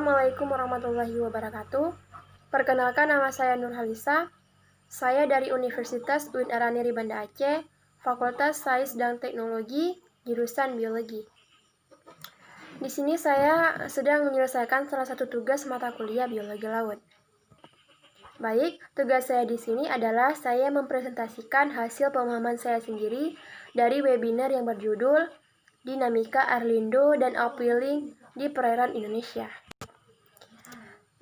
Assalamualaikum warahmatullahi wabarakatuh. Perkenalkan, nama saya Nurhalisa. Saya dari Universitas UIN Araniri Banda Aceh, Fakultas Sains dan Teknologi, jurusan Biologi. Di sini saya sedang menyelesaikan salah satu tugas mata kuliah Biologi Laut. Baik, tugas saya di sini adalah saya mempresentasikan hasil pemahaman saya sendiri dari webinar yang berjudul Dinamika Arlindo dan Upwelling di Perairan Indonesia.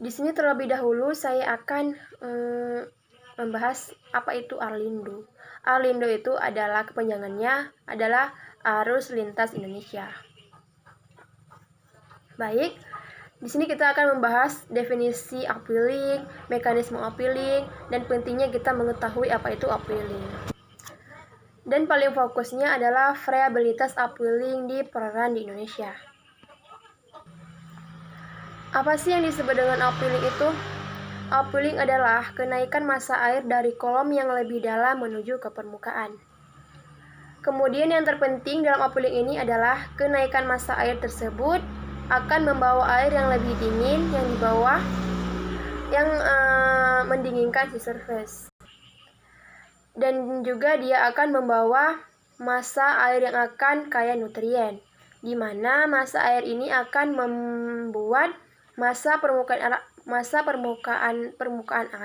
Di sini terlebih dahulu saya akan membahas apa itu Arlindo. Arlindo itu adalah kepanjangannya adalah Arus Lintas Indonesia. Baik, di sini kita akan membahas definisi upwelling, mekanisme upwelling, dan pentingnya kita mengetahui apa itu upwelling. Dan paling fokusnya adalah variabilitas upwelling di perairan di Indonesia. Apa sih yang disebut dengan upwelling itu? Upwelling adalah kenaikan massa air dari kolom yang lebih dalam menuju ke permukaan. Kemudian yang terpenting dalam upwelling ini adalah kenaikan massa air tersebut akan membawa air yang lebih dingin yang di bawah yang mendinginkan si surface. Dan juga dia akan membawa massa air yang akan kaya nutrien, di mana massa air ini akan membuat massa permukaan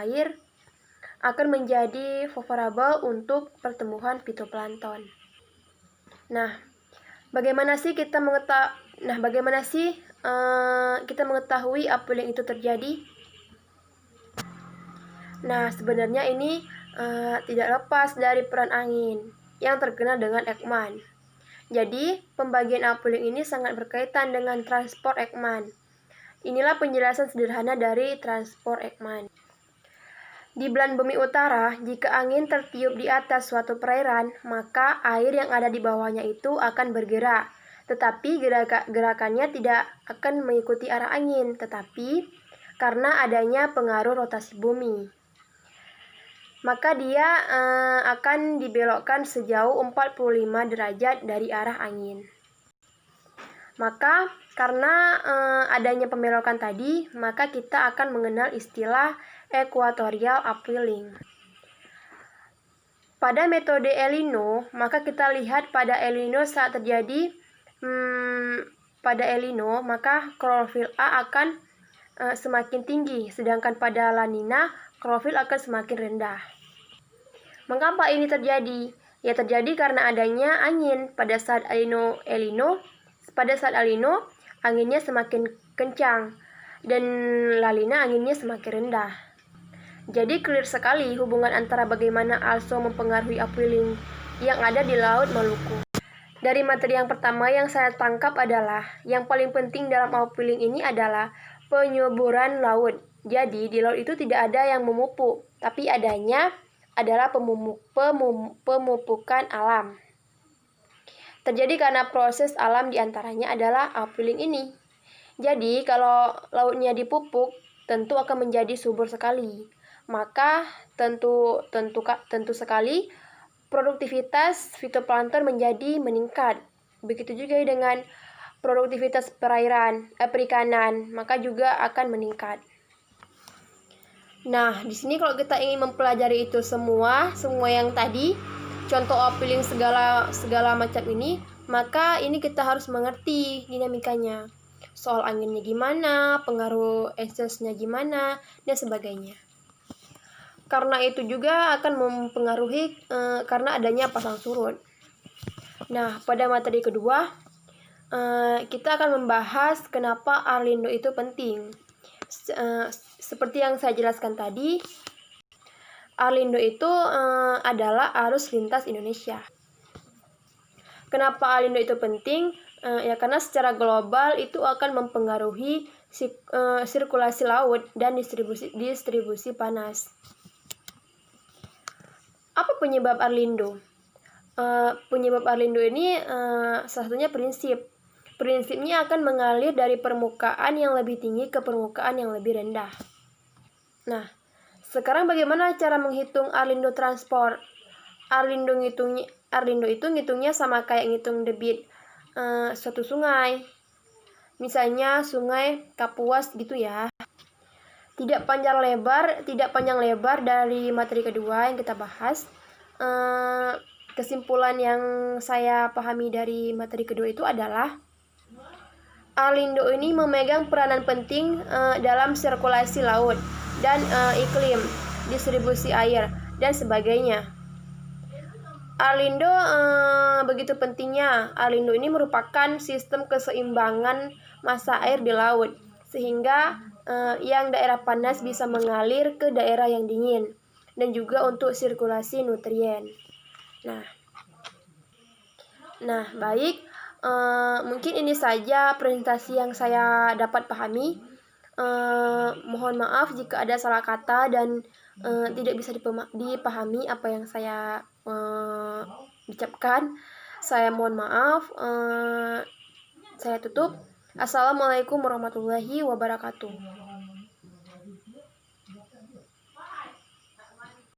air akan menjadi favorable untuk pertumbuhan fitoplankton. Nah, bagaimana sih kita mengetahui upwelling itu terjadi? Nah, sebenarnya ini tidak lepas dari peran angin yang terkenal dengan Ekman. Jadi, pembagian upwelling ini sangat berkaitan dengan transport Ekman. Inilah penjelasan sederhana dari transport Ekman. Di belahan bumi utara, jika angin tertiup di atas suatu perairan, maka air yang ada di bawahnya itu akan bergerak. Tetapi gerakannya tidak akan mengikuti arah angin, tetapi karena adanya pengaruh rotasi bumi, maka dia akan dibelokkan sejauh 45 derajat dari arah angin. Maka karena adanya pembelokan tadi, maka kita akan mengenal istilah equatorial upwelling. Pada metode El Nino, maka kita lihat pada El Nino saat terjadi pada El Nino, maka klorofil A akan semakin tinggi, sedangkan pada La Nina klorofil akan semakin rendah. Mengapa ini terjadi? Ya, terjadi karena adanya angin pada saat El Nino. Pada saat El Nino, anginnya semakin kencang, dan La Nina anginnya semakin rendah. Jadi clear sekali hubungan antara bagaimana ALSO mempengaruhi upwelling yang ada di Laut Maluku. Dari materi yang pertama yang saya tangkap adalah, yang paling penting dalam upwelling ini adalah penyuburan laut. Jadi di laut itu tidak ada yang memupuk, tapi adanya adalah pemupukan alam. Terjadi karena proses alam diantaranya adalah upwelling ini. Jadi kalau lautnya dipupuk, tentu akan menjadi subur sekali. Maka tentu sekali produktivitas fitoplankton menjadi meningkat. Begitu juga dengan produktivitas perikanan, maka juga akan meningkat. Nah, di sini kalau kita ingin mempelajari itu semua yang tadi, contoh upwelling segala macam ini, maka ini kita harus mengerti dinamikanya. Soal anginnya gimana, pengaruh excess-nya gimana, dan sebagainya. Karena itu juga akan mempengaruhi karena adanya pasang surut. Nah, pada materi kedua, kita akan membahas kenapa Arlindo itu penting. Seperti yang saya jelaskan tadi, Arlindo itu adalah arus lintas Indonesia. Kenapa Arlindo itu penting? Ya karena secara global itu akan mempengaruhi sirkulasi laut dan distribusi panas. Apa penyebab Arlindo? Penyebab Arlindo ini salah satunya prinsip. Prinsipnya akan mengalir dari permukaan yang lebih tinggi ke permukaan yang lebih rendah. Nah, sekarang bagaimana cara menghitung Arlindo transport? Arlindo itu ngitungnya sama kayak ngitung debit suatu sungai. misalnya Sungai Kapuas gitu ya. Tidak panjang lebar dari materi kedua yang kita bahas. Kesimpulan yang saya pahami dari materi kedua itu adalah Alindo ini memegang peranan penting dalam sirkulasi laut dan iklim, distribusi air, dan sebagainya. Alindo begitu pentingnya. Alindo ini merupakan sistem keseimbangan massa air di laut, sehingga yang daerah panas bisa mengalir ke daerah yang dingin, dan juga untuk sirkulasi nutrien. Nah, baik. Mungkin ini saja presentasi yang saya dapat pahami. Mohon maaf jika ada salah kata dan tidak bisa dipahami apa yang saya ucapkan. Saya mohon maaf. Saya tutup. Assalamualaikum warahmatullahi wabarakatuh.